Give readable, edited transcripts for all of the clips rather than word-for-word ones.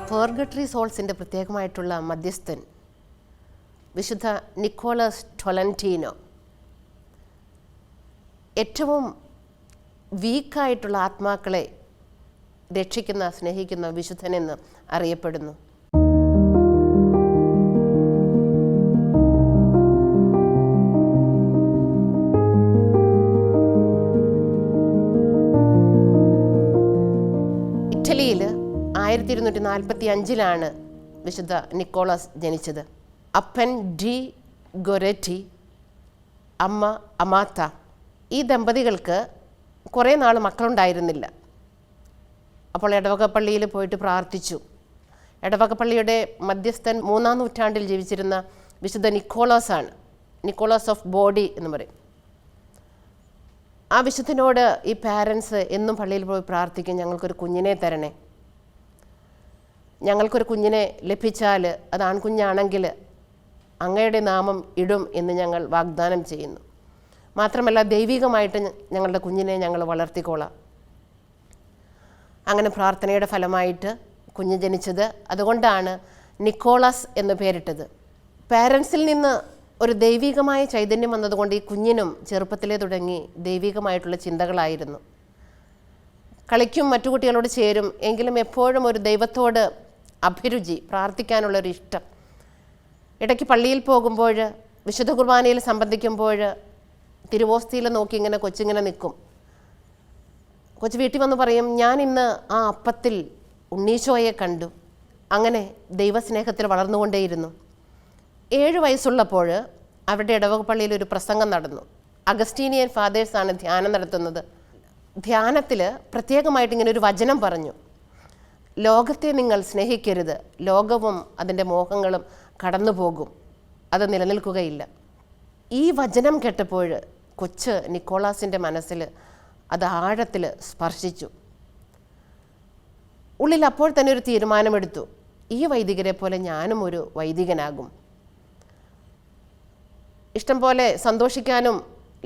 പേർഗട്ടറി സോൾസിൻ്റെ പ്രത്യേകമായിട്ടുള്ള മധ്യസ്ഥൻ വിശുദ്ധ നിക്കോളാസ് ടൊലന്റീനോ. ഏറ്റവും വീക്കായിട്ടുള്ള ആത്മാക്കളെ രക്ഷിക്കുന്ന സ്നേഹിക്കുന്ന വിശുദ്ധനെന്ന് അറിയപ്പെടുന്നു. ഇറ്റലിയിൽ 1245 വിശുദ്ധ നിക്കോളാസ് ജനിച്ചത്. അപ്പൻ ഡി ഗൊരെറ്റി, അമ്മ അമാത്ത. ഈ ദമ്പതികൾക്ക് കുറേ നാൾ മക്കളുണ്ടായിരുന്നില്ല. അപ്പോൾ ഇടവകപ്പള്ളിയിൽ പോയിട്ട് പ്രാർത്ഥിച്ചു. ഇടവകപ്പള്ളിയുടെ മധ്യസ്ഥൻ 3-ാം നൂറ്റാണ്ടിൽ ജീവിച്ചിരുന്ന വിശുദ്ധ നിക്കോളാസാണ്. നിക്കോളാസ് ഓഫ് ബോഡി എന്ന് പറയും. ആ വിശുദ്ധനോട് ഈ പാരൻസ് എന്നും പള്ളിയിൽ പോയി പ്രാർത്ഥിക്കും, ഞങ്ങൾക്കൊരു കുഞ്ഞിനെ തരണേ, ഞങ്ങൾക്കൊരു കുഞ്ഞിനെ ലഭിച്ചാൽ അത് ആൺകുഞ്ഞാണെങ്കിൽ അങ്ങയുടെ നാമം ഇടും എന്ന് ഞങ്ങൾ വാഗ്ദാനം ചെയ്യുന്നു. മാത്രമല്ല ദൈവികമായിട്ട് ഞങ്ങളുടെ കുഞ്ഞിനെ ഞങ്ങൾ വളർത്തിക്കോളാം. അങ്ങനെ പ്രാർത്ഥനയുടെ ഫലമായിട്ട് കുഞ്ഞ് ജനിച്ചത്. അതുകൊണ്ടാണ് നിക്കോളാസ് എന്ന് പേരിട്ടത്. പാരൻസിൽ നിന്ന് ഒരു ദൈവികമായ ചൈതന്യം വന്നതുകൊണ്ട് ഈ കുഞ്ഞിനും ചെറുപ്പത്തിലേ തുടങ്ങി ദൈവികമായിട്ടുള്ള ചിന്തകളായിരുന്നു. കളിക്കും, മറ്റു കുട്ടികളോട് ചേരും, എങ്കിലും എപ്പോഴും ഒരു ദൈവത്തോട് അഭിരുചി, പ്രാർത്ഥിക്കാനുള്ളൊരു ഇഷ്ടം. ഇടയ്ക്ക് പള്ളിയിൽ പോകുമ്പോൾ, വിശുദ്ധ കുർബാനയിൽ സംബന്ധിക്കുമ്പോൾ തിരുവോസ്തിയിൽ നോക്കി ഇങ്ങനെ കൊച്ചിങ്ങനെ നിൽക്കും. കൊച്ചു വീട്ടിൽ വന്ന് പറയും, ഞാൻ ഇന്ന് ആ അപ്പത്തിൽ ഉണ്ണീശോയെ കണ്ടു. അങ്ങനെ ദൈവസ്നേഹത്തിൽ വളർന്നുകൊണ്ടേയിരുന്നു. 7 വയസ്സുള്ളപ്പോൾ അവരുടെ ഇടവകപ്പള്ളിയിൽ ഒരു പ്രസംഗം നടന്നു. അഗസ്റ്റീനിയൻ ഫാദേഴ്സാണ് ധ്യാനം നടത്തുന്നത്. ധ്യാനത്തിൽ പ്രത്യേകമായിട്ട് ഇങ്ങനെ ഒരു വചനം പറഞ്ഞു: ലോകത്തെ നിങ്ങൾ സ്നേഹിക്കരുത്, ലോകവും അതിൻ്റെ മോഹങ്ങളും കടന്നു പോകും, അത് നിലനിൽക്കുകയില്ല. ഈ വചനം കേട്ടപ്പോൾ കൊച്ച് നിക്കോളാസിൻ്റെ മനസ്സിൽ അത് ആഴത്തിൽ സ്പർശിച്ചു. ഉള്ളിൽ അപ്പോൾ തന്നെ ഒരു തീരുമാനമെടുത്തു, ഈ വൈദികരെ പോലെ ഞാനും ഒരു വൈദികനാകും. ഇഷ്ടം പോലെ സന്തോഷിക്കാനും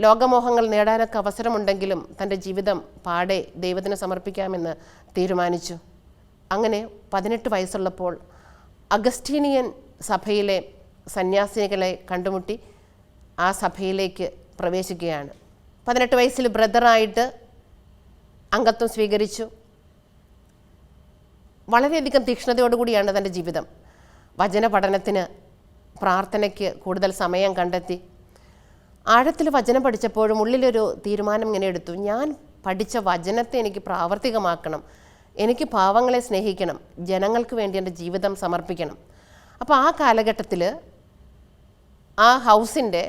ലോകമോഹങ്ങൾ നേടാനൊക്കെ അവസരമുണ്ടെങ്കിലും തൻ്റെ ജീവിതം പാടെ ദൈവത്തിന് സമർപ്പിക്കാമെന്ന് തീരുമാനിച്ചു. അങ്ങനെ 18 വയസ്സുള്ളപ്പോൾ അഗസ്റ്റീനിയൻ സഭയിലെ സന്യാസിനികളെ കണ്ടുമുട്ടി ആ സഭയിലേക്ക് പ്രവേശിക്കുകയാണ്. 18 വയസ്സിൽ ബ്രദറായിട്ട് അംഗത്വം സ്വീകരിച്ചു. വളരെയധികം തീക്ഷ്ണതയോടുകൂടിയാണ് തൻ്റെ ജീവിതം. വചന പഠനത്തിന്, പ്രാർത്ഥനയ്ക്ക് കൂടുതൽ സമയം കണ്ടെത്തി. ആഴത്തിൽ വചനം പഠിച്ചപ്പോഴും ഉള്ളിലൊരു തീരുമാനം ഇങ്ങനെ എടുത്തു, ഞാൻ പഠിച്ച വചനത്തെ എനിക്ക് പ്രാവർത്തികമാക്കണം, എനിക്ക് പാവങ്ങളെ സ്നേഹിക്കണം, ജനങ്ങൾക്ക് വേണ്ടി എൻ്റെ ജീവിതം സമർപ്പിക്കണം. അപ്പോൾ ആ കാലഘട്ടത്തിൽ ആ ഹൗസിൻ്റെ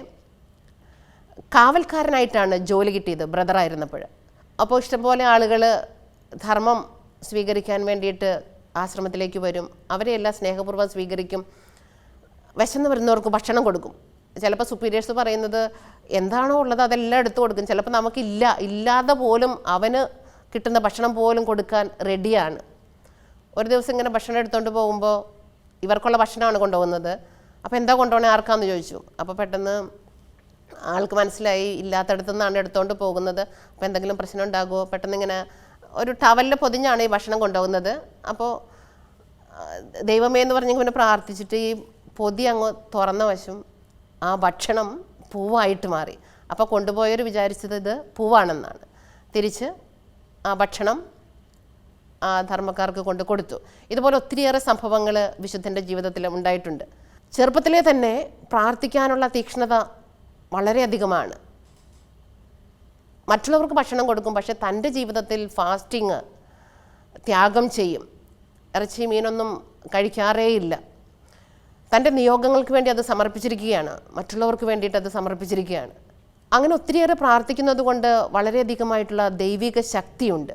കാവൽക്കാരനായിട്ടാണ് ജോലി കിട്ടിയത് ബ്രദറായിരുന്നപ്പോൾ. അപ്പോൾ ഇഷ്ടംപോലെ ആളുകൾ ധർമ്മം സ്വീകരിക്കാൻ വേണ്ടിയിട്ട് ആശ്രമത്തിലേക്ക് വരും. അവരെല്ലാം സ്നേഹപൂർവ്വം സ്വീകരിക്കും. വിശന്ന് വരുന്നവർക്ക് ഭക്ഷണം കൊടുക്കും. ചിലപ്പോൾ സുപ്പീരിയേഴ്സ് പറയുന്നത് എന്താണോ ഉള്ളത് അതെല്ലാം എടുത്തു കൊടുക്കും. ചിലപ്പോൾ നമുക്കില്ല, ഇല്ലാതെ പോലും അവന് കിട്ടുന്ന ഭക്ഷണം പോലും കൊടുക്കാൻ റെഡിയാണ്. ഒരു ദിവസം ഇങ്ങനെ ഭക്ഷണം എടുത്തുകൊണ്ട് പോകുമ്പോൾ ഇവർക്കുള്ള ഭക്ഷണമാണ് കൊണ്ടുപോകുന്നത്. അപ്പോൾ എന്താ കൊണ്ടുപോകണേ, ആർക്കാന്ന് ചോദിച്ചു. അപ്പോൾ പെട്ടെന്ന് ആൾക്ക് മനസ്സിലായി ഇല്ലാത്തടത്തു നിന്നാണ് എടുത്തുകൊണ്ട് പോകുന്നത്. അപ്പോൾ എന്തെങ്കിലും പ്രശ്നം ഉണ്ടാകുമോ, പെട്ടെന്ന് ഇങ്ങനെ ഒരു ടവലിൽ പൊതിഞ്ഞാണ് ഈ ഭക്ഷണം കൊണ്ടുപോകുന്നത്. അപ്പോൾ ദൈവമേ എന്ന് പറഞ്ഞ് ഇങ്ങനെ പ്രാർത്ഥിച്ചിട്ട് ഈ പൊതി അങ്ങ് തുറന്ന വശം ആ ഭക്ഷണം പൂവായിട്ട് മാറി. അപ്പോൾ കൊണ്ടുപോയവർ വിചാരിച്ചത് ഇത് പൂവാണെന്നാണ്. തിരിച്ച് ആ ഭക്ഷണം ആ ധർമ്മക്കാർക്ക് കൊണ്ട് കൊടുത്തു. ഇതുപോലെ ഒത്തിരിയേറെ സംഭവങ്ങൾ വിശുദ്ധൻ്റെ ജീവിതത്തിൽ ഉണ്ടായിട്ടുണ്ട്. ചെറുപ്പത്തിലെ തന്നെ പ്രാർത്ഥിക്കാനുള്ള തീക്ഷ്ണത വളരെയധികമാണ്. മറ്റുള്ളവർക്ക് ഭക്ഷണം കൊടുക്കും, പക്ഷെ തൻ്റെ ജീവിതത്തിൽ ഫാസ്റ്റിങ്, ത്യാഗം ചെയ്യും. ഇറച്ചി മീനൊന്നും കഴിക്കാറേയില്ല. തൻ്റെ നിയോഗങ്ങൾക്ക് വേണ്ടി അത് സമർപ്പിച്ചിരിക്കുകയാണ്, മറ്റുള്ളവർക്ക് വേണ്ടിയിട്ട് അത് സമർപ്പിച്ചിരിക്കുകയാണ്. അങ്ങനെ ഒത്തിരിയേറെ പ്രാർത്ഥിക്കുന്നത് കൊണ്ട് വളരെയധികമായിട്ടുള്ള ദൈവിക ശക്തിയുണ്ട്.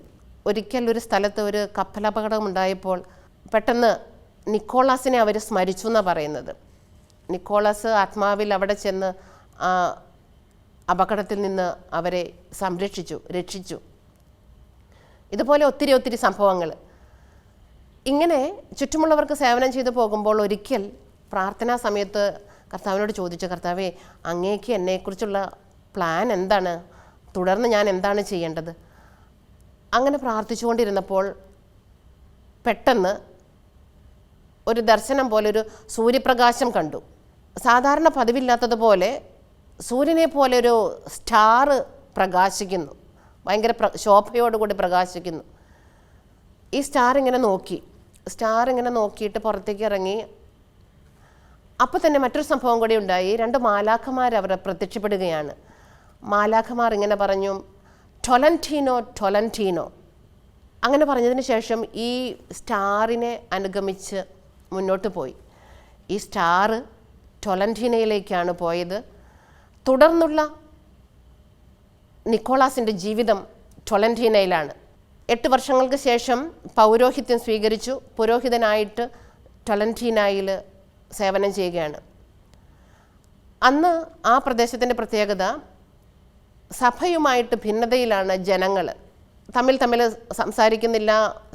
ഒരിക്കൽ ഒരു സ്ഥലത്ത് ഒരു കപ്പലപകടം ഉണ്ടായപ്പോൾ പെട്ടെന്ന് നിക്കോളാസിനെ അവർ സ്മരിച്ചു എന്നാണ് പറയുന്നത്. നിക്കോളാസ് ആത്മാവിൽ അവിടെ ചെന്ന് ആ അപകടത്തിൽ നിന്ന് അവരെ രക്ഷിച്ചു. ഇതുപോലെ ഒത്തിരി സംഭവങ്ങൾ. ഇങ്ങനെ ചുറ്റുമുള്ളവർക്ക് സേവനം ചെയ്തു പോകുമ്പോൾ ഒരിക്കൽ പ്രാർത്ഥനാ സമയത്ത് കർത്താവിനോട് ചോദിച്ചു, കർത്താവേ, അങ്ങേക്ക് എന്നെക്കുറിച്ചുള്ള പ്ലാൻ എന്താണ്, തുടർന്ന് ഞാൻ എന്താണ് ചെയ്യേണ്ടത്? അങ്ങനെ പ്രാർത്ഥിച്ചുകൊണ്ടിരുന്നപ്പോൾ പെട്ടെന്ന് ഒരു ദർശനം പോലെ ഒരു സൂര്യപ്രകാശം കണ്ടു. സാധാരണ പതിവില്ലാത്തതുപോലെ സൂര്യനെ പോലെ ഒരു സ്റ്റാർ പ്രകാശിക്കുന്നു, ഭയങ്കര ശോഭയോടുകൂടി പ്രകാശിക്കുന്നു. ഈ സ്റ്റാർ ഇങ്ങനെ നോക്കിയിട്ട് പുറത്തേക്ക് ഇറങ്ങി. അപ്പോൾ തന്നെ മറ്റൊരു സംഭവം കൂടി ഉണ്ടായി. 2 മാലാഖമാർ അവർ പ്രത്യക്ഷപ്പെടുകയാണ്. മാലാഖമാർ ഇങ്ങനെ പറഞ്ഞു, ടൊലന്റീനോ ടൊലന്റീനോ. അങ്ങനെ പറഞ്ഞതിന് ശേഷം ഈ സ്റ്റാറിനെ അനുഗമിച്ച് മുന്നോട്ട് പോയി. ഈ സ്റ്റാർ ടൊലന്റീനയിലേക്കാണ് പോയത്. തുടർന്നുള്ള നിക്കോളാസിൻ്റെ ജീവിതം ടൊലന്റീനയിലാണ്. 8 വർഷങ്ങൾക്ക് ശേഷം പൗരോഹിത്യം സ്വീകരിച്ചു. പുരോഹിതനായിട്ട് ടൊലന്റീനയിൽ സേവനം ചെയ്യുകയാണ്. അന്ന് ആ പ്രദേശത്തിൻ്റെ പ്രത്യേകത, സഭയുമായിട്ട് ഭിന്നതയിലാണ് ജനങ്ങൾ. തമ്മിൽ സംസാരിക്കുന്നില്ല,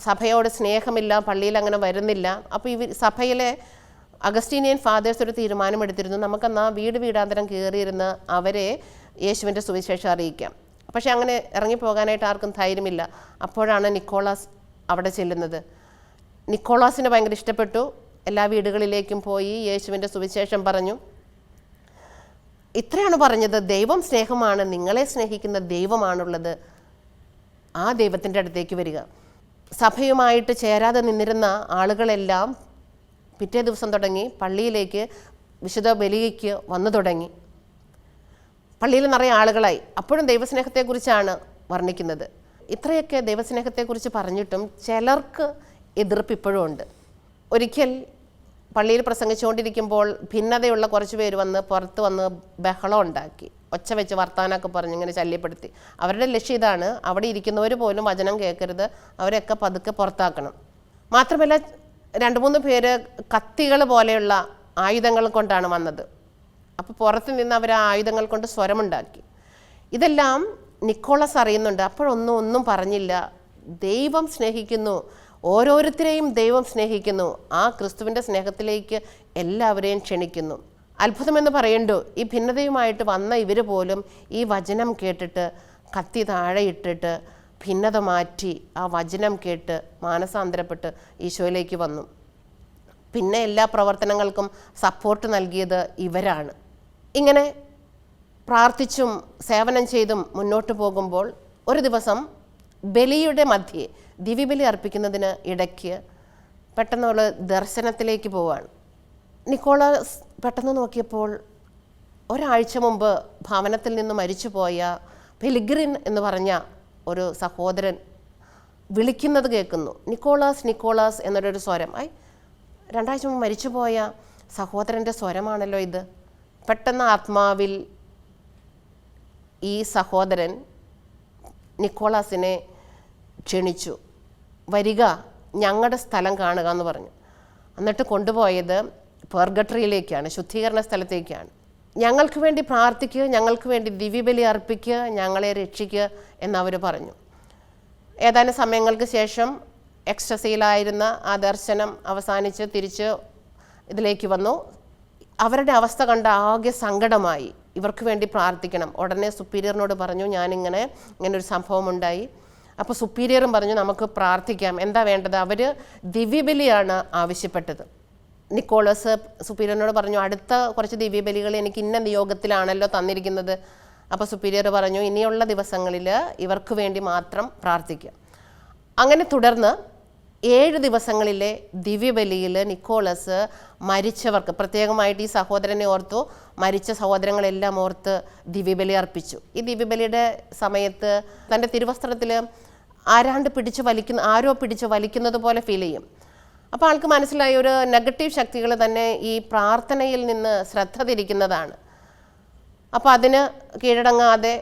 സഭയോട് സ്നേഹമില്ല, പള്ളിയിൽ അങ്ങനെ വരുന്നില്ല. അപ്പോൾ ഈ സഭയിലെ അഗസ്റ്റീനിയൻ ഫാദേഴ്സ് ഒരു തീരുമാനമെടുത്തിരുന്നു, നമുക്കെന്നാ വീടാന്തരം കയറിയിരുന്ന് അവരെ യേശുവിൻ്റെ സുവിശേഷം അറിയിക്കാം. പക്ഷേ അങ്ങനെ ഇറങ്ങിപ്പോകാനായിട്ട് ആർക്കും ധൈര്യമില്ല. അപ്പോഴാണ് നിക്കോളാസ് അവിടെ ചെല്ലുന്നത്. നിക്കോളാസിന് ഭയങ്കര ഇഷ്ടപ്പെട്ടു. എല്ലാ വീടുകളിലേക്കും പോയി യേശുവിൻ്റെ സുവിശേഷം പറഞ്ഞു. ഇത്രയാണ് പറഞ്ഞത്, ദൈവം സ്നേഹമാണ്, നിങ്ങളെ സ്നേഹിക്കുന്ന ദൈവമാണുള്ളത്, ആ ദൈവത്തിൻ്റെ അടുത്തേക്ക് വരിക. സഭയുമായിട്ട് ചേരാതെ നിന്നിരുന്ന ആളുകളെല്ലാം പിറ്റേ ദിവസം തുടങ്ങി പള്ളിയിലേക്ക് വിശുദ്ധ ബലിക്ക് വന്നു തുടങ്ങി. പള്ളിയിൽ നിറയെ ആളുകളായി. അപ്പോഴും ദൈവസ്നേഹത്തെക്കുറിച്ചാണ് വർണ്ണിക്കുന്നത്. ഇത്രയൊക്കെ ദൈവസ്നേഹത്തെക്കുറിച്ച് പറഞ്ഞിട്ടും ചിലർക്ക് എതിർപ്പ് ഇപ്പോഴും ഉണ്ട്. ഒരിക്കൽ പള്ളിയിൽ പ്രസംഗിച്ചുകൊണ്ടിരിക്കുമ്പോൾ ഭിന്നതയുള്ള കുറച്ച് പേര് പുറത്ത് വന്ന് ബഹളം ഉണ്ടാക്കി, ഒച്ച വെച്ച് വർത്താനമൊക്കെ പറഞ്ഞ് ഇങ്ങനെ ശല്യപ്പെടുത്തി. അവരുടെ ലക്ഷ്യം ഇതാണ്, അവിടെ ഇരിക്കുന്നവർ പോലും വചനം കേൾക്കരുത്, അവരെയൊക്കെ പതുക്കെ പുറത്താക്കണം. മാത്രമല്ല 2-3 പേര് കത്തികൾ പോലെയുള്ള ആയുധങ്ങൾ കൊണ്ടാണ് വന്നത്. അപ്പോൾ പുറത്ത് നിന്ന് അവർ ആ ആയുധങ്ങൾ കൊണ്ട് സ്വരമുണ്ടാക്കി. ഇതെല്ലാം നിക്കോളാസ് അറിയുന്നുണ്ട്. അപ്പോഴൊന്നും പറഞ്ഞില്ല. ദൈവം സ്നേഹിക്കുന്നു, ഓരോരുത്തരെയും ദൈവം സ്നേഹിക്കുന്നു, ആ ക്രിസ്തുവിൻ്റെ സ്നേഹത്തിലേക്ക് എല്ലാവരെയും ക്ഷണിക്കുന്നു. അത്ഭുതമെന്ന് പറയണ്ടോ, ഈ ഭിന്നതയുമായിട്ട് വന്ന ഇവർ പോലും ഈ വചനം കേട്ടിട്ട് കത്തി താഴെ ഇട്ടിട്ട് ഭിന്നത മാറ്റി ആ വചനം കേട്ട് മാനസാന്തരപ്പെട്ട് ഈശോയിലേക്ക് വന്നു. പിന്നെ എല്ലാ പ്രവർത്തനങ്ങൾക്കും സപ്പോർട്ട് നൽകിയത് ഇവരാണ്. ഇങ്ങനെ പ്രാർത്ഥിച്ചും സേവനം ചെയ്തും മുന്നോട്ട് പോകുമ്പോൾ ഒരു ദിവസം ബലിയുടെ മധ്യേ, ദിവ്യബലി അർപ്പിക്കുന്നതിന് ഇടയ്ക്ക് പെട്ടെന്നുള്ള ദർശനത്തിലേക്ക് പോവാണ്. നിക്കോളാസ് പെട്ടെന്ന് നോക്കിയപ്പോൾ ഒരാഴ്ച മുമ്പ് ഭവനത്തിൽ നിന്ന് മരിച്ചുപോയ പെലിഗ്രിൻ എന്ന് പറഞ്ഞ ഒരു സഹോദരൻ വിളിക്കുന്നത് കേൾക്കുന്നു. നിക്കോളാസ് നിക്കോളാസ് എന്നൊരു സ്വരം. 2 ആഴ്ച മുമ്പ് മരിച്ചുപോയ സഹോദരൻ്റെ സ്വരമാണല്ലോ ഇത്. പെട്ടെന്ന് ആത്മാവിൽ ഈ സഹോദരൻ നിക്കോളാസിനെ ക്ഷണിച്ചു, വരിക, ഞങ്ങളുടെ സ്ഥലം കാണുക എന്ന് പറഞ്ഞു. എന്നിട്ട് കൊണ്ടുപോയത് പെർഗട്ടറിയിലേക്കാണ്, ശുദ്ധീകരണ സ്ഥലത്തേക്കാണ്. ഞങ്ങൾക്ക് വേണ്ടി പ്രാർത്ഥിക്കുക, ഞങ്ങൾക്ക് വേണ്ടി ദിവ്യബലി അർപ്പിക്കുക, ഞങ്ങളെ രക്ഷിക്കുക എന്നവർ പറഞ്ഞു. ഏതാനും സമയങ്ങൾക്ക് ശേഷം എക്സ്റ്റസിയിലായിരുന്ന ആ ദർശനം അവസാനിച്ച് തിരിച്ച് ഇതിലേക്ക് വന്നു. അവരുടെ അവസ്ഥ കണ്ട ആകെ സങ്കടമായി. ഇവർക്ക് വേണ്ടി പ്രാർത്ഥിക്കണം. ഉടനെ സുപ്പീരിയറിനോട് പറഞ്ഞു, ഇങ്ങനൊരു സംഭവം ഉണ്ടായി. അപ്പോൾ സുപ്പീരിയറും പറഞ്ഞു, നമുക്ക് പ്രാർത്ഥിക്കാം, എന്താ വേണ്ടത്? അവർ ദിവ്യബലിയാണ് ആവശ്യപ്പെട്ടത്. നിക്കോളാസ് സുപ്പീരിയറിനോട് പറഞ്ഞു, അടുത്ത കുറച്ച് ദിവ്യബലികൾ എനിക്ക് ഇന്ന നിയോഗത്തിലാണല്ലോ തന്നിരിക്കുന്നത്. അപ്പോൾ സുപ്പീരിയർ പറഞ്ഞു, ഇനിയുള്ള ദിവസങ്ങളിൽ ഇവർക്ക് വേണ്ടി മാത്രം പ്രാർത്ഥിക്കുക. അങ്ങനെ തുടർന്ന് 7 ദിവസങ്ങളിലെ ദിവ്യബലിയിൽ നിക്കോളാസ് മരിച്ചവർക്ക്, പ്രത്യേകമായിട്ട് ഈ സഹോദരനെ ഓർത്തു, മരിച്ച സഹോദരങ്ങളെല്ലാം ഓർത്ത് ദിവ്യബലി അർപ്പിച്ചു. ഈ ദിവ്യബലിയുടെ സമയത്ത് തൻ്റെ തിരുവസ്ത്രത്തിൽ ആരോ പിടിച്ച് വലിക്കുന്നത് പോലെ ഫീൽ ചെയ്യും. അപ്പോൾ ആൾക്ക് മനസ്സിലായ ഒരു നെഗറ്റീവ് ശക്തികൾ തന്നെ ഈ പ്രാർത്ഥനയിൽ നിന്ന് ശ്രദ്ധ തിരിക്കുന്നതാണ്. അപ്പോൾ അതിന് കീഴടങ്ങാതെ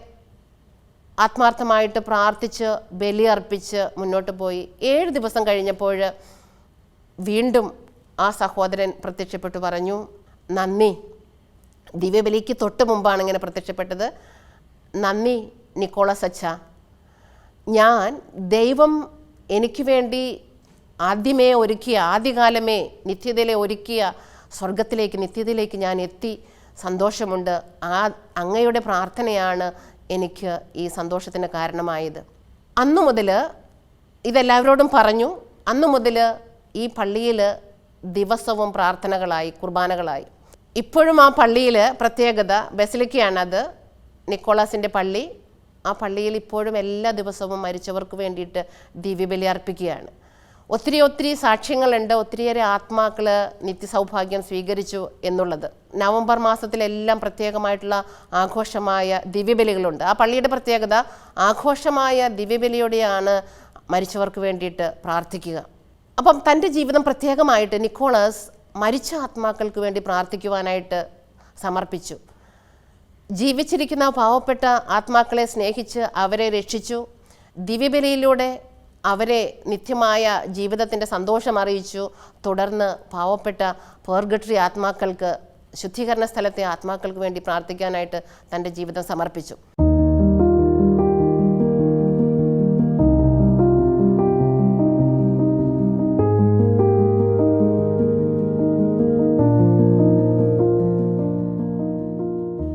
ആത്മാർത്ഥമായിട്ട് പ്രാർത്ഥിച്ച് ബലി അർപ്പിച്ച് മുന്നോട്ട് പോയി. 7 ദിവസം കഴിഞ്ഞപ്പോൾ വീണ്ടും ആ സഹോദരൻ പ്രത്യക്ഷപ്പെട്ടു, പറഞ്ഞു, നന്ദി. ദിവ്യബലിക്ക് തൊട്ട് മുമ്പാണ് ഇങ്ങനെ പ്രത്യക്ഷപ്പെട്ടത്. നന്ദി നിക്കോളാസ് അച്ഛ, ഞാൻ ദൈവം എനിക്ക് വേണ്ടി ആദ്യകാലമേ നിത്യതയിലെ ഒരുക്കിയ സ്വർഗത്തിലേക്ക്, നിത്യതയിലേക്ക് ഞാൻ എത്തി, സന്തോഷമുണ്ട്. അങ്ങയുടെ പ്രാർത്ഥനയാണ് എനിക്ക് ഈ സന്തോഷത്തിന് കാരണമായത്. അന്നു മുതൽ ഇതെല്ലാവരോടും പറഞ്ഞു. അന്നു മുതൽ ഈ പള്ളിയിൽ ദിവസവും പ്രാർത്ഥനകളായി, കുർബാനകളായി. ഇപ്പോഴും ആ പള്ളിയിൽ പ്രത്യേകത ബസിലിക്കയാണത്, നിക്കോളാസിൻ്റെ പള്ളി. ആ പള്ളിയിൽ ഇപ്പോഴും എല്ലാ ദിവസവും മരിച്ചവർക്ക് വേണ്ടിയിട്ട് ദിവ്യബലി അർപ്പിക്കുകയാണ്. ഒത്തിരി സാക്ഷ്യങ്ങളുണ്ട്, ഒത്തിരിയേറെ ആത്മാക്കൾ നിത്യസൗഭാഗ്യം സ്വീകരിച്ചു എന്നുള്ളത്. നവംബർ മാസത്തിലെല്ലാം പ്രത്യേകമായിട്ടുള്ള ആഘോഷമായ ദിവ്യബലികളുണ്ട്. ആ പള്ളിയുടെ പ്രത്യേകത ആഘോഷമായ ദിവ്യബലിയോടെയാണ് മരിച്ചവർക്ക് വേണ്ടിയിട്ട് പ്രാർത്ഥിക്കുക. അപ്പം തൻ്റെ ജീവിതം പ്രത്യേകമായിട്ട് നിക്കോളാസ് മരിച്ച ആത്മാക്കൾക്ക് വേണ്ടി പ്രാർത്ഥിക്കുവാനായിട്ട് സമർപ്പിച്ചു. ജീവിച്ചിരിക്കുന്ന പാവപ്പെട്ട ആത്മാക്കളെ സ്നേഹിച്ച് അവരെ രക്ഷിച്ചു. ദിവ്യബലിയിലൂടെ അവരെ നിത്യമായ ജീവിതത്തിൻ്റെ സന്തോഷം അറിയിച്ചു. തുടർന്ന് പാവപ്പെട്ട പേർഗട്ടറി ആത്മാക്കൾക്ക്, ശുദ്ധീകരണ സ്ഥലത്തെ ആത്മാക്കൾക്ക് വേണ്ടി പ്രാർത്ഥിക്കാനായിട്ട് തൻ്റെ ജീവിതം സമർപ്പിച്ചു.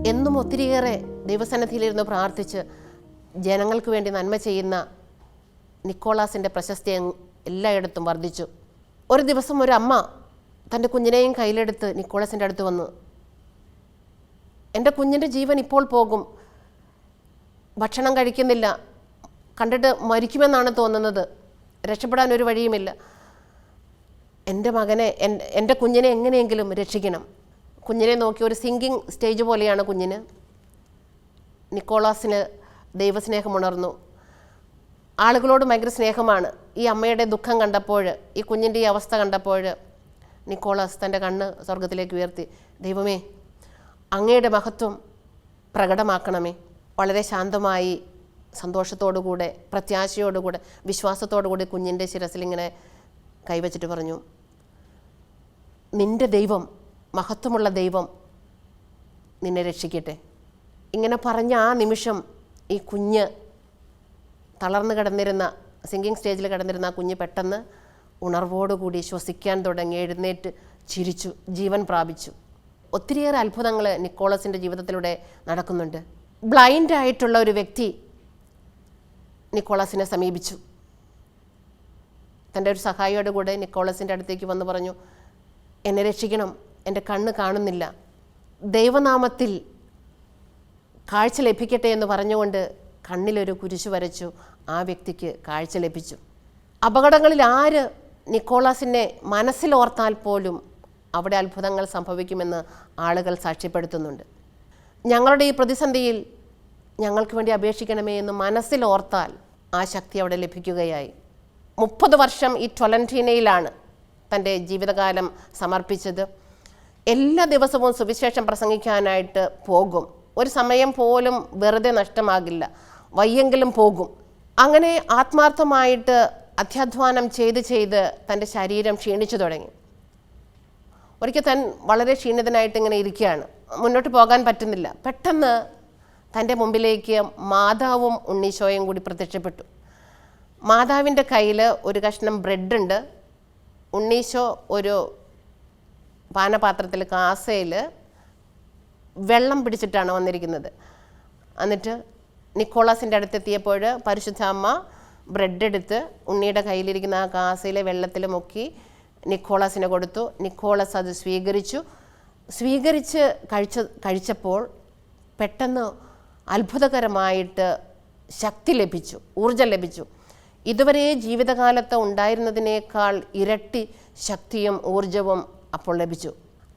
എന്നും ഒത്തിരിയേറെ ദൈവസന്നിധിയിലിരുന്ന് പ്രാർത്ഥിച്ച് ജനങ്ങൾക്ക് വേണ്ടി നന്മ ചെയ്യുന്ന നിക്കോളാസിൻ്റെ പ്രശസ്തി എല്ലായിടത്തും വർദ്ധിച്ചു. ഒരു ദിവസം ഒരു അമ്മ തൻ്റെ കുഞ്ഞിനെയും കയ്യിലെടുത്ത് നിക്കോളാസിൻ്റെ അടുത്ത് വന്നു. എൻ്റെ കുഞ്ഞിൻ്റെ ജീവൻ ഇപ്പോൾ പോകും, ഭക്ഷണം കഴിക്കുന്നില്ല, കണ്ടിട്ട് മരിക്കുമെന്നാണ് തോന്നുന്നത്, രക്ഷപ്പെടാൻ ഒരു വഴിയുമില്ല, എൻ്റെ മകനെ, എൻ്റെ കുഞ്ഞിനെ എങ്ങനെയെങ്കിലും രക്ഷിക്കണം. കുഞ്ഞിനെ നോക്കി, ഒരു സിങ്കിങ് സ്റ്റേജ് പോലെയാണ് കുഞ്ഞിന്. നിക്കോളാസിന് ദൈവസ്നേഹം ഉണർന്നു. ആളുകളോട് ഭയങ്കര സ്നേഹമാണ്. ഈ അമ്മയുടെ ദുഃഖം കണ്ടപ്പോൾ, ഈ കുഞ്ഞിൻ്റെ ഈ അവസ്ഥ കണ്ടപ്പോൾ നിക്കോളാസ് തൻ്റെ കണ്ണ് സ്വർഗത്തിലേക്ക് ഉയർത്തി, ദൈവമേ, അങ്ങയുടെ മഹത്വം പ്രകടമാക്കണമേ. വളരെ ശാന്തമായി, സന്തോഷത്തോടുകൂടെ, പ്രത്യാശയോടുകൂടെ, വിശ്വാസത്തോടുകൂടി കുഞ്ഞിൻ്റെ ശിരസിലിങ്ങനെ കൈവച്ചിട്ട് പറഞ്ഞു, നിൻ്റെ ദൈവം, മഹത്വമുള്ള ദൈവം നിന്നെ രക്ഷിക്കട്ടെ. ഇങ്ങനെ പറഞ്ഞ ആ നിമിഷം ഈ കുഞ്ഞ്, തളർന്നു കിടന്നിരുന്ന, സിങ്കിങ് സ്റ്റേജിൽ കിടന്നിരുന്ന ആ കുഞ്ഞ് പെട്ടെന്ന് ഉണർവോടുകൂടി ശ്വസിക്കാൻ തുടങ്ങി, എഴുന്നേറ്റ് ചിരിച്ചു, ജീവൻ പ്രാപിച്ചു. ഒത്തിരിയേറെ അത്ഭുതങ്ങൾ നിക്കോളാസിൻ്റെ ജീവിതത്തിലൂടെ നടക്കുന്നുണ്ട്. ബ്ലൈൻഡായിട്ടുള്ള ഒരു വ്യക്തി നിക്കോളാസിനെ സമീപിച്ചു. തൻ്റെ ഒരു സഹായിയോടുകൂടെ നിക്കോളാസിൻ്റെ അടുത്തേക്ക് വന്ന് പറഞ്ഞു, എന്നെ രക്ഷിക്കണം, എൻ്റെ കണ്ണ് കാണുന്നില്ല, ദൈവനാമത്തിൽ കാഴ്ച ലഭിക്കട്ടെ എന്ന് പറഞ്ഞുകൊണ്ട് കണ്ണിലൊരു കുരിശു വരച്ചു. ആ വ്യക്തിക്ക് കാഴ്ച ലഭിച്ചു. അപകടങ്ങളിൽ ആര് നിക്കോളാസിനെ മനസ്സിലോർത്താൽ പോലും അവിടെ അത്ഭുതങ്ങൾ സംഭവിക്കുമെന്ന് ആളുകൾ സാക്ഷ്യപ്പെടുത്തുന്നുണ്ട്. ഞങ്ങളുടെ ഈ പ്രതിസന്ധിയിൽ ഞങ്ങൾക്ക് വേണ്ടി അപേക്ഷിക്കണമേ എന്ന് മനസ്സിലോർത്താൽ ആ ശക്തി അവിടെ ലഭിക്കുകയായി. 30 വർഷം ഈ ടൊലന്റീനയിലാണ് തൻ്റെ ജീവിതകാലം സമർപ്പിച്ചത്. എല്ലാ ദിവസവും സുവിശേഷം പ്രസംഗിക്കാനായിട്ട് പോകും. ഒരു സമയം പോലും വെറുതെ നഷ്ടമാകില്ല, വയ്യെങ്കിലും പോകും. അങ്ങനെ ആത്മാർത്ഥമായിട്ട് അധ്യാധ്വാനം ചെയ്ത് തൻ്റെ ശരീരം ക്ഷീണിച്ചു തുടങ്ങി. ഒരിക്കൽ താൻ വളരെ ക്ഷീണിതനായിട്ട് ഇങ്ങനെ ഇരിക്കുകയാണ്, മുന്നോട്ട് പോകാൻ പറ്റുന്നില്ല. പെട്ടെന്ന് തൻ്റെ മുമ്പിലേക്ക് മാതാവും ഉണ്ണീശോയും കൂടി പ്രത്യക്ഷപ്പെട്ടു. മാതാവിൻ്റെ കയ്യിൽ ഒരു കഷ്ണം ബ്രെഡുണ്ട്. ഉണ്ണീശോ ഒരു പാനപാത്രത്തിൽ, കാസയിൽ വെള്ളം പിടിച്ചിട്ടാണ് വന്നിരിക്കുന്നത്. എന്നിട്ട് നിക്കോളാസിൻ്റെ അടുത്തെത്തിയപ്പോൾ പരിശുദ്ധ അമ്മ ബ്രെഡ് എടുത്ത് ഉണ്ണിയുടെ കയ്യിലിരിക്കുന്ന ആ കാസയിലെ വെള്ളത്തിൽ മുക്കി നിക്കോളാസിന് കൊടുത്തു. നിക്കോളാസ് അത് സ്വീകരിച്ച് കഴിച്ചപ്പോൾ പെട്ടെന്ന് അത്ഭുതകരമായിട്ട് ശക്തി ലഭിച്ചു, ഊർജം ലഭിച്ചു. ഇതുവരെ ജീവിതകാലത്ത് ഉണ്ടായിരുന്നതിനേക്കാൾ ഇരട്ടി ശക്തിയും ഊർജവും അപ്പോൾ ലഭിച്ചു.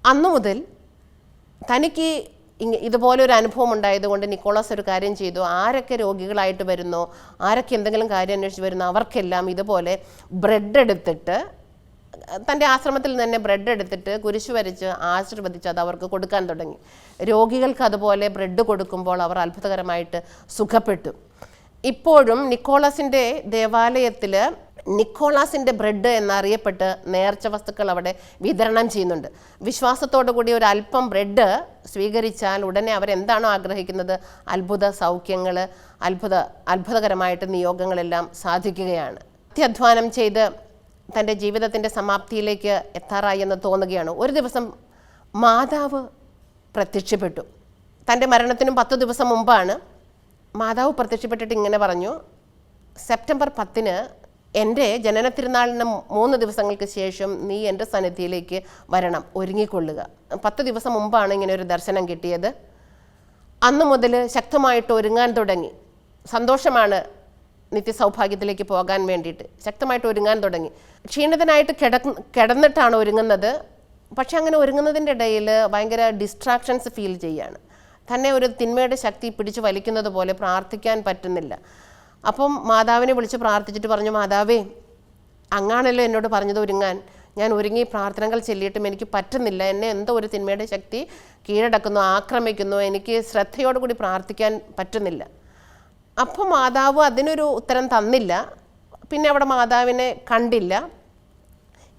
അന്നു മുതൽ തനിക്ക് ഇതുപോലൊരു അനുഭവം ഉണ്ടായതുകൊണ്ട് നിക്കോളാസ് ഒരു കാര്യം ചെയ്തു. ആരൊക്കെ രോഗികളായിട്ട് വരുന്നോ, ആരൊക്കെ എന്തെങ്കിലും കാര്യം അന്വേഷിച്ച് വരുന്നോ, അവർക്കെല്ലാം ഇതുപോലെ ബ്രെഡ് എടുത്തിട്ട്, തൻ്റെ ആശ്രമത്തിൽ തന്നെ ബ്രെഡ് എടുത്തിട്ട് കുരിശു വരച്ച് ആശീർവദിച്ച് അത് അവർക്ക് കൊടുക്കാൻ തുടങ്ങി. രോഗികൾക്ക് അതുപോലെ ബ്രെഡ് കൊടുക്കുമ്പോൾ അവർ അത്ഭുതകരമായിട്ട് സുഖപ്പെട്ടു. ഇപ്പോഴും നിക്കോളാസിൻ്റെ ദേവാലയത്തിൽ നിക്കോളാസിൻ്റെ ബ്രെഡ് എന്നറിയപ്പെട്ട് നേർച്ച വസ്തുക്കൾ അവിടെ വിതരണം ചെയ്യുന്നുണ്ട്. വിശ്വാസത്തോടു കൂടി ഒരു അല്പം ബ്രെഡ് സ്വീകരിച്ചാൽ ഉടനെ അവരെന്താണോ ആഗ്രഹിക്കുന്നത്, അത്ഭുത സൗഖ്യങ്ങൾ, അത്ഭുതകരമായിട്ട് നിയോഗങ്ങളെല്ലാം സാധിക്കുകയാണ്. അത്യധ്വാനം ചെയ്ത് തൻ്റെ ജീവിതത്തിൻ്റെ സമാപ്തിയിലേക്ക് എത്താറായി എന്ന് തോന്നുകയാണ്. ഒരു ദിവസം മാതാവ് പ്രത്യക്ഷപ്പെട്ടു. തൻ്റെ മരണത്തിനും 10 ദിവസം മുമ്പാണ്. മാതാവ് പ്രത്യക്ഷപ്പെട്ടിട്ട് ഇങ്ങനെ പറഞ്ഞു, സെപ്റ്റംബർ 10 എൻ്റെ ജനന തിരുനാളിന് 3 ദിവസങ്ങൾക്ക് ശേഷം നീ എൻ്റെ സന്നിധിയിലേക്ക് വരണം, ഒരുങ്ങിക്കൊള്ളുക. 10 ദിവസം മുമ്പാണ് ഇങ്ങനെ ഒരു ദർശനം കിട്ടിയത്. അന്നു മുതൽ ശക്തമായിട്ട് ഒരുങ്ങാൻ തുടങ്ങി. സന്തോഷമാണ് നിത്യസൗഭാഗ്യത്തിലേക്ക് പോകാൻ വേണ്ടിയിട്ട്. ശക്തമായിട്ട് ഒരുങ്ങാൻ തുടങ്ങി. ക്ഷീണിതനായിട്ട് കിടന്നിട്ടാണ് ഒരുങ്ങുന്നത്. പക്ഷെ അങ്ങനെ ഒരുങ്ങുന്നതിൻ്റെ ഇടയിൽ ഭയങ്കര ഡിസ്ട്രാക്ഷൻസ് ഫീൽ ചെയ്യാണ്. തന്നെ ഒരു തിന്മയുടെ ശക്തി പിടിച്ചു വലിക്കുന്നത് പോലെ പ്രാർത്ഥിക്കാൻ പറ്റുന്നില്ല. അപ്പം മാതാവിനെ വിളിച്ച് പ്രാർത്ഥിച്ചിട്ട് പറഞ്ഞു, മാതാവേ, അങ്ങാണല്ലോ എന്നോട് പറഞ്ഞത് ഒരുങ്ങാൻ. ഞാൻ ഒരുങ്ങി പ്രാർത്ഥനകൾ ചൊല്ലിയിട്ടും എനിക്ക് പറ്റുന്നില്ല. എന്നെ എന്തോ ഒരു തിന്മയുടെ ശക്തി കീഴടക്കുന്നു, ആക്രമിക്കുന്നു. എനിക്ക് ശ്രദ്ധയോടുകൂടി പ്രാർത്ഥിക്കാൻ പറ്റുന്നില്ല. അപ്പം മാതാവ് അതിനൊരു ഉത്തരം തന്നില്ല. പിന്നെ അവിടെ മാതാവിനെ കണ്ടില്ല.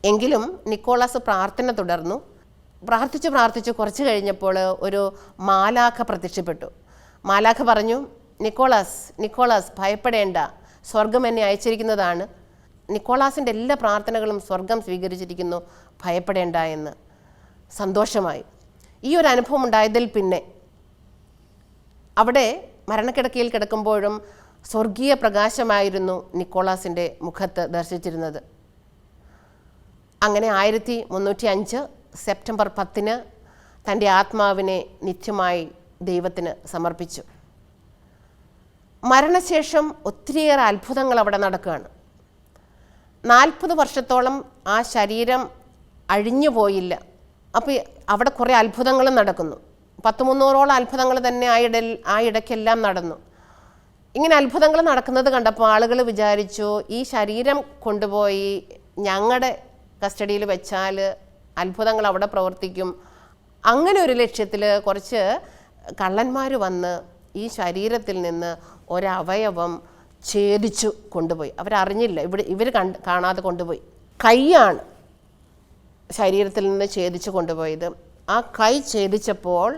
എങ്കിലും നിക്കോളാസ് പ്രാർത്ഥന തുടർന്നു. പ്രാർത്ഥിച്ച് കുറച്ച് കഴിഞ്ഞപ്പോൾ ഒരു മാലാഖ പ്രത്യക്ഷപ്പെട്ടു. മാലാഖ പറഞ്ഞു, നിക്കോളാസ് ഭയപ്പെടേണ്ട, സ്വർഗം എന്നെ അയച്ചിരിക്കുന്നതാണ്. നിക്കോളാസിൻ്റെ എല്ലാ പ്രാർത്ഥനകളും സ്വർഗം സ്വീകരിച്ചിരിക്കുന്നു, ഭയപ്പെടേണ്ട എന്ന്. സന്തോഷമായി. ഈ ഒരു അനുഭവം ഉണ്ടായതിൽ പിന്നെ അവിടെ മരണക്കിടക്കയിൽ കിടക്കുമ്പോഴും സ്വർഗീയ പ്രകാശമായിരുന്നു നിക്കോളാസിൻ്റെ മുഖത്ത് ദർശിച്ചിരുന്നത്. അങ്ങനെ 1305 സെപ്റ്റംബർ 10 തൻ്റെ ആത്മാവിനെ നിത്യമായി ദൈവത്തിന് സമർപ്പിച്ചു. മരണശേഷം ഒത്തിരിയേറെ അത്ഭുതങ്ങൾ അവിടെ നടക്കുകയാണ്. 40 വർഷത്തോളം ആ ശരീരം അഴിഞ്ഞു പോയില്ല. അപ്പോൾ അവിടെ കുറേ അത്ഭുതങ്ങളും നടക്കുന്നു. 100-300ഓളം അത്ഭുതങ്ങൾ തന്നെ ആ ഇടയ്ക്കെല്ലാം നടന്നു. ഇങ്ങനെ അത്ഭുതങ്ങൾ നടക്കുന്നത് കണ്ടപ്പോൾ ആളുകൾ വിചാരിച്ചു, ഈ ശരീരം കൊണ്ടുപോയി ഞങ്ങളുടെ കസ്റ്റഡിയിൽ വെച്ചാൽ അത്ഭുതങ്ങൾ അവിടെ പ്രവർത്തിക്കും. അങ്ങനെ ഒരു ലക്ഷ്യത്തിൽ കുറച്ച് കള്ളന്മാർ വന്ന് ഈ ശരീരത്തിൽ നിന്ന് ഒരവയവം ഛേദിച്ചു കൊണ്ടുപോയി. അവരറിഞ്ഞില്ല, ഇവർ കാണാതെ കൊണ്ടുപോയി. കൈയാണ് ശരീരത്തിൽ നിന്ന് ഛേദിച്ചു കൊണ്ടുപോയത്. ആ കൈ ഛേദിച്ചപ്പോൾ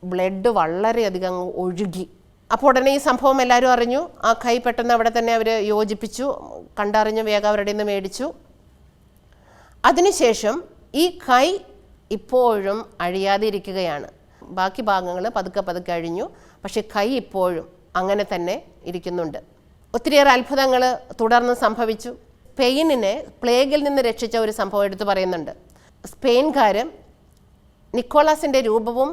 ബ്ലഡ് വളരെയധികം ഒഴുകി. അപ്പോൾ ഉടനെ ഈ സംഭവം എല്ലാവരും അറിഞ്ഞു. ആ കൈ പെട്ടെന്ന് അവിടെ തന്നെ അവർ യോജിപ്പിച്ചു, കണ്ടറിഞ്ഞ് വേഗം അവരുടെ നിന്ന് മേടിച്ചു. അതിനുശേഷം ഈ കൈ ഇപ്പോഴും അഴിയാതെ ഇരിക്കുകയാണ്. ബാക്കി ഭാഗങ്ങൾ പതുക്കെ അഴിഞ്ഞു, പക്ഷെ കൈ ഇപ്പോഴും അങ്ങനെ തന്നെ ഇരിക്കുന്നുണ്ട്. ഒത്തിരിയേറെ അത്ഭുതങ്ങൾ തുടർന്ന് സംഭവിച്ചു. സ്പെയിനിനെ പ്ലേഗിൽ നിന്ന് രക്ഷിച്ച ഒരു സംഭവം എടുത്തു പറയുന്നുണ്ട്. സ്പെയിൻകാർ നിക്കോളാസിൻ്റെ രൂപവും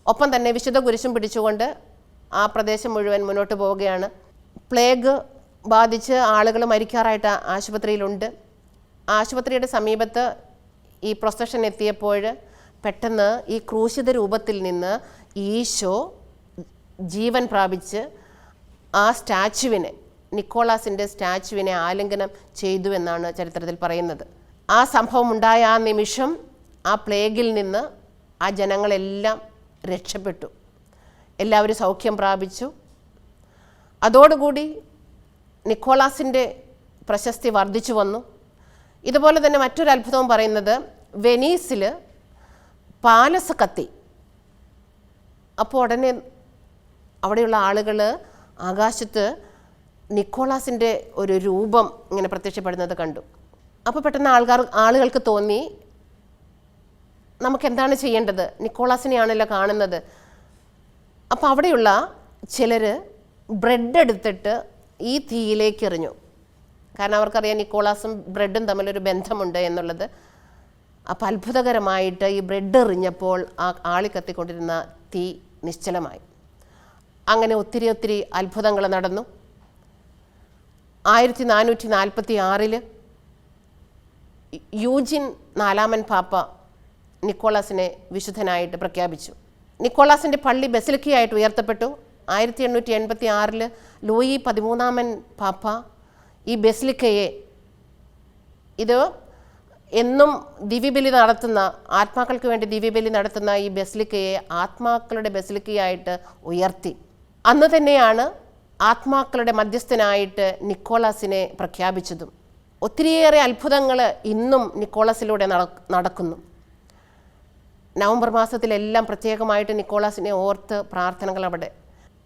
ഒപ്പം തന്നെ വിശുദ്ധ കുരിശും പിടിച്ചുകൊണ്ട് ആ പ്രദേശം മുഴുവൻ മുന്നോട്ട് പോവുകയാണ്. പ്ലേഗ് ബാധിച്ച് ആളുകൾ മരിക്കാറായിട്ട് ആശുപത്രിയിലുണ്ട്. ആശുപത്രിയുടെ സമീപത്ത് ഈ പ്രൊസഷൻ എത്തിയപ്പോൾ പെട്ടെന്ന് ഈ ക്രൂശിത രൂപത്തിൽ നിന്ന് ഈശോ ജീവൻ പ്രാപിച്ച് ആ സ്റ്റാച്യുവിനെ, നിക്കോളാസിൻ്റെ സ്റ്റാച്യുവിനെ ആലിംഗനം ചെയ്തു എന്നാണ് ചരിത്രത്തിൽ പറയുന്നത്. ആ സംഭവം ഉണ്ടായ ആ നിമിഷം ആ പ്ലേഗിൽ നിന്ന് ആ ജനങ്ങളെല്ലാം രക്ഷപ്പെട്ടു. എല്ലാവരും സൗഖ്യം പ്രാപിച്ചു. അതോടുകൂടി നിക്കോളാസിൻ്റെ പ്രശസ്തി വർദ്ധിച്ചു വന്നു. ഇതുപോലെ തന്നെ മറ്റൊരു അത്ഭുതവും പറയുന്നത്, വെനീസിൽ പാലസ് കത്തി. അപ്പോൾ ഉടനെ അവിടെയുള്ള ആളുകൾ ആകാശത്ത് നിക്കോളാസിൻ്റെ ഒരു രൂപം ഇങ്ങനെ പ്രത്യക്ഷപ്പെടുന്നത് കണ്ടു. അപ്പോൾ പെട്ടെന്ന് ആളുകൾക്ക് തോന്നി, നമുക്കെന്താണ് ചെയ്യേണ്ടത്? നിക്കോളാസിനെയാണല്ലോ കാണുന്നത്. അപ്പോൾ അവിടെയുള്ള ചിലർ ബ്രെഡ് എടുത്തിട്ട് ഈ തീയിലേക്ക് എറിഞ്ഞു. കാരണം അവർക്കറിയാം നിക്കോളാസും ബ്രെഡും തമ്മിലൊരു ബന്ധമുണ്ട് എന്നുള്ളത്. അപ്പോൾ അത്ഭുതകരമായിട്ട് ഈ ബ്രെഡ് എറിഞ്ഞപ്പോൾ ആ ആളിക്കത്തിക്കൊണ്ടിരുന്ന തീ നിശ്ചലമായി. അങ്ങനെ ഒത്തിരി അത്ഭുതങ്ങൾ നടന്നു. 1446 യൂജിൻ 4-ാമൻ പാപ്പ നിക്കോളാസിനെ വിശുദ്ധനായിട്ട് പ്രഖ്യാപിച്ചു. നിക്കോളാസിൻ്റെ പള്ളി ബസിലിക്കയായിട്ട് ഉയർത്തപ്പെട്ടു. 1886 ലൂയി 13-ാമൻ പാപ്പ ഈ ബസിലിക്കയെ, ഇത് എന്നും ദിവ്യബലി നടത്തുന്ന, ആത്മാക്കൾക്ക് വേണ്ടി ദിവ്യബലി നടത്തുന്ന ഈ ബസിലിക്കയെ ആത്മാക്കളുടെ ബസിലിക്കയായിട്ട് ഉയർത്തി. അന്ന് തന്നെയാണ് ആത്മാക്കളുടെ മധ്യസ്ഥനായിട്ട് നിക്കോളാസിനെ പ്രഖ്യാപിച്ചതും. ഒത്തിരിയേറെ അത്ഭുതങ്ങൾ ഇന്നും നിക്കോളാസിലൂടെ നടക്കുന്നു. നവംബർ മാസത്തിലെല്ലാം പ്രത്യേകമായിട്ട് നിക്കോളാസിനെ ഓർത്ത് പ്രാർത്ഥനകൾ അവിടെ.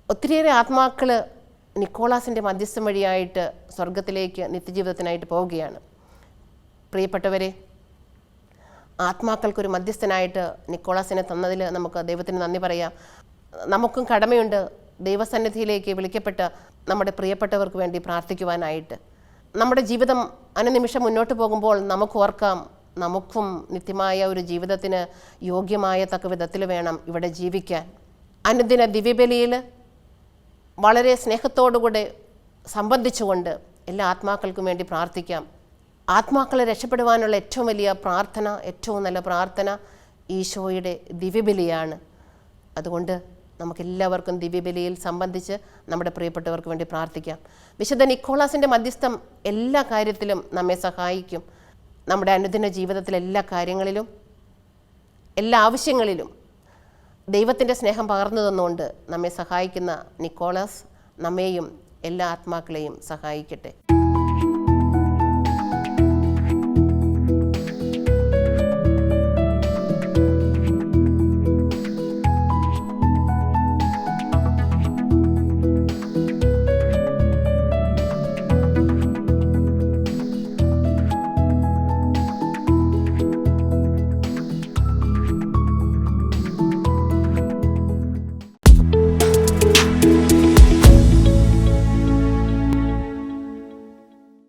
ഒത്തിരിയേറെ ആത്മാക്കൾ നിക്കോളാസിൻ്റെ മധ്യസ്ഥം വഴിയായിട്ട് സ്വർഗത്തിലേക്ക് നിത്യജീവിതത്തിനായിട്ട് പോവുകയാണ്. പ്രിയപ്പെട്ടവരെ, ആത്മാക്കൾക്കൊരു മധ്യസ്ഥനായിട്ട് നിക്കോളാസിനെ തന്നതിൽ നമുക്ക് ദൈവത്തിന് നന്ദി പറയാം. നമുക്കും കടമയുണ്ട് ദൈവസന്നിധിയിലേക്ക് വിളിക്കപ്പെട്ട നമ്മുടെ പ്രിയപ്പെട്ടവർക്ക് വേണ്ടി പ്രാർത്ഥിക്കുവാനായിട്ട്. നമ്മുടെ ജീവിതം അനുനിമിഷം മുന്നോട്ട് പോകുമ്പോൾ നമുക്ക് ഓർക്കാം, നമുക്കും നിത്യമായ ഒരു ജീവിതത്തിന് യോഗ്യമായ തക്ക വിധത്തിൽ വേണം ഇവിടെ ജീവിക്കാൻ. അനുദിന ദിവ്യബലിയിൽ വളരെ സ്നേഹത്തോടുകൂടെ സംബന്ധിച്ചുകൊണ്ട് എല്ലാ ആത്മാക്കൾക്കും വേണ്ടി പ്രാർത്ഥിക്കാം. ആത്മാക്കളെ രക്ഷപ്പെടുവാനുള്ള ഏറ്റവും വലിയ പ്രാർത്ഥന, ഏറ്റവും നല്ല പ്രാർത്ഥന ഈശോയുടെ ദിവ്യബലിയാണ്. അതുകൊണ്ട് നമുക്കെല്ലാവർക്കും ദിവ്യബലിയിൽ സംബന്ധിച്ച് നമ്മുടെ പ്രിയപ്പെട്ടവർക്ക് വേണ്ടി പ്രാർത്ഥിക്കാം. വിശുദ്ധ നിക്കോളാസിൻ്റെ മധ്യസ്ഥം എല്ലാ കാര്യത്തിലും നമ്മെ സഹായിക്കും. നമ്മുടെ അനുദിന ജീവിതത്തിലെ എല്ലാ കാര്യങ്ങളിലും, എല്ലാ ആവശ്യങ്ങളിലും ദൈവത്തിൻ്റെ സ്നേഹം പകർന്നു തന്നുകൊണ്ട് നമ്മെ സഹായിക്കുന്ന നിക്കോളാസ് നമ്മെയും എല്ലാ ആത്മാക്കളെയും സഹായിക്കട്ടെ.